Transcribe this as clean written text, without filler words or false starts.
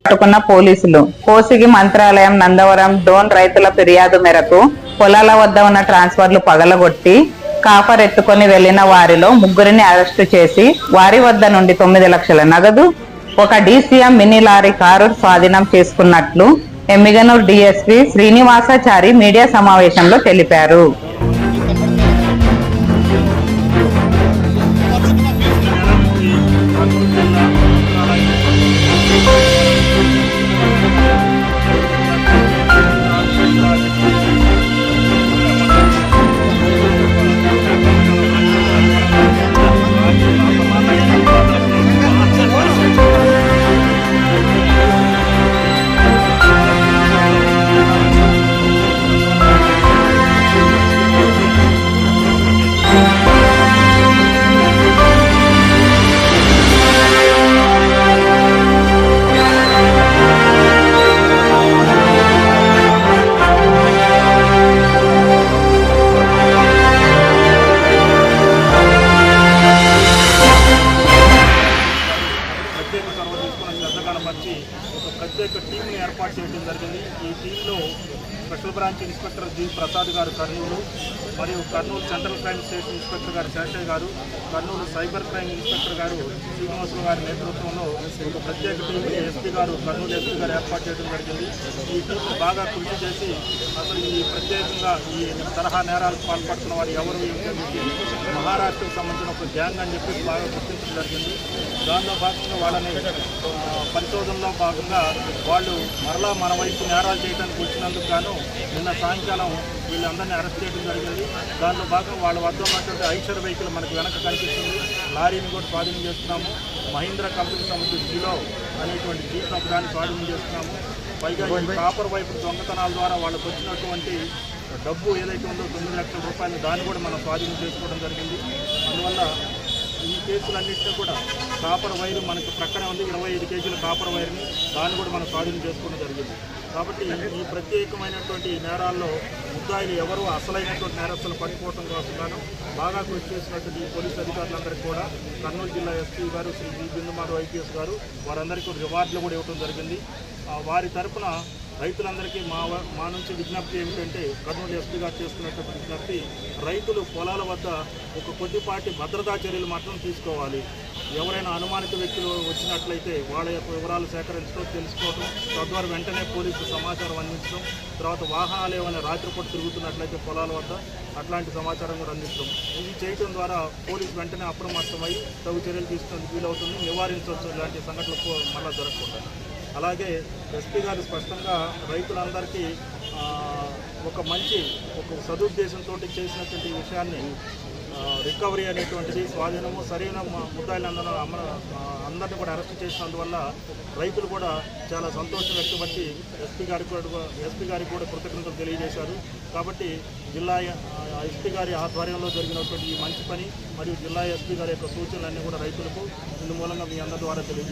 పట్టుకున్న పోలీసులు. కోసిగి మంత్రాలయం నందవరం డోన్ రైతుల ఫిర్యాదు మేరకు పొలాల వద్ద ఉన్న ట్రాన్స్ఫర్లు పగలగొట్టి కాపర్ ఎత్తుకొని వెళ్లిన వారిలో ముగ్గురిని అరెస్టు చేసి వారి వద్ద నుండి 9 లక్షల నగదు, ఒక DCM మినీ లారీ కారు స్వాధీనం చేసుకున్నట్లు ఎమ్మిగనూరు DSP శ్రీనివాసాచారి మీడియా సమావేశంలో తెలిపారు. ఒక ప్రత్యేక టీంని ఏర్పాటు చేయడం జరిగింది. ఈ టీంలో special branch inspector G Prasad గారు కర్నూలు, మరియు Kurnool central crime station inspector గారు శేషయ్య గారు, కర్నూలు సైబర్ క్రైమ్ ఇన్స్పెక్టర్ గారు శ్రీనివాసులు గారి నేతృత్వంలో ఒక ప్రత్యేక టీంని కర్నూలు ఎస్పీ గారు ఏర్పాటు చేయడం జరిగింది. ఈ టీం బాగా కృషి చేసి అసలు ఈ ప్రత్యేకంగా ఈ తరహా నేరాలకు పాల్పడుతున్న వారు ఎవరు ఏమిటి మహారాష్ట్రకు సంబంధించిన ఒక గ్యాంగ్ అని చెప్పి బాగా గుర్తించడం జరిగింది. దానిలో భాగంగా వాళ్ళని పరిశోధనలో భాగంగా వాళ్ళు మరలా మన వైపు నేరాలు చేయడానికి వచ్చినందుకు గాను నిన్న సాయంకాలం వీళ్ళందరినీ అరెస్ట్ చేయడం జరిగింది. దానిలో భాగంగా వాళ్ళ వద్ద ఉన్నటువంటి ఐషర్ వెహికల్ మనకు వెనక కనిపిస్తుంది. లారీని కూడా స్వాధీనం చేస్తున్నాము. మహీంద్రా కంపెనీకి సంబంధించిన జిలో అనేటువంటి జీప్ దాన్ని స్వాధీనం చేస్తున్నాము. పైగా ఈ కాపర్ వైపు దొంగతనాల ద్వారా వాళ్ళకు వచ్చినటువంటి డబ్బు ఏదైతే ఉందో 9 లక్షల రూపాయలు దాన్ని కూడా మనం స్వాధీనం చేసుకోవడం జరిగింది. అందువల్ల ఈ కేసులన్నింటినీ కూడా కాపర్ వైరు మనకు ప్రక్కనే ఉంది. 25 కేజీల కాపర్ వైర్ని దాన్ని కూడా మనం స్వాధీనం చేసుకోవడం జరిగింది. కాబట్టి ఈ ప్రత్యేకమైనటువంటి నేరాల్లో ముద్దాయిలు ఎవరు అసలైనటువంటి నేరస్తులు పడిపోవడం కోసం బాగా కృషి చేసినటువంటి ఈ పోలీసు అధికారులందరికీ కూడా కర్నూలు జిల్లా ఎస్పీ గారు శ్రీ బిందుమాధవ్ IPS గారు వారందరికీ రివార్డులు కూడా ఇవ్వడం జరిగింది. వారి తరఫున రైతులందరికీ మా నుంచి విజ్ఞప్తి ఏమిటంటే కర్నూలు ఎస్పీ గారు చేస్తున్నటువంటి విజ్ఞప్తి, రైతులు పొలాల వద్ద ఒక కొద్దిపాటి భద్రతా చర్యలు మాత్రం తీసుకోవాలి. ఎవరైనా అనుమానిత వ్యక్తులు వచ్చినట్లయితే వాళ్ళ యొక్క వివరాలు సేకరించడం, తెలుసుకోవడం, తద్వారా వెంటనే పోలీసు సమాచారం అందించడం, తర్వాత వాహనాలు ఏమైనా రాత్రిపూట తిరుగుతున్నట్లయితే పొలాల వద్ద అట్లాంటి సమాచారం కూడా అందించడం. ఇది చేయడం ద్వారా పోలీసు వెంటనే అప్రమత్తమై తగు చర్యలు తీసుకునేందుకు వీలవుతుంది, నివారించవచ్చు ఇలాంటి సంఘటనలు మళ్ళా జరగకుండా. అలాగే ఎస్పీ గారు స్పష్టంగా రైతులందరికీ ఒక సదుద్దేశంతో చేసినటువంటి విషయాన్ని రికవరీ అనేటువంటిది స్వాధీనము సరైన ముద్దాయిలందరూ అందరినీ కూడా అరెస్ట్ చేసినందువల్ల రైతులు కూడా చాలా సంతోషం వ్యక్తపరిచి ఎస్పీ గారికి కూడా కృతజ్ఞతలు తెలియజేశారు. కాబట్టి జిల్లా ఎస్పీ గారి ఆధ్వర్యంలో జరిగినటువంటి ఈ మంచి పని మరియు జిల్లా ఎస్పీ గారి యొక్క సూచనలన్నీ కూడా రైతులకు ఇందు మూలంగా మీ అందరి ద్వారా తెలియజేశారు.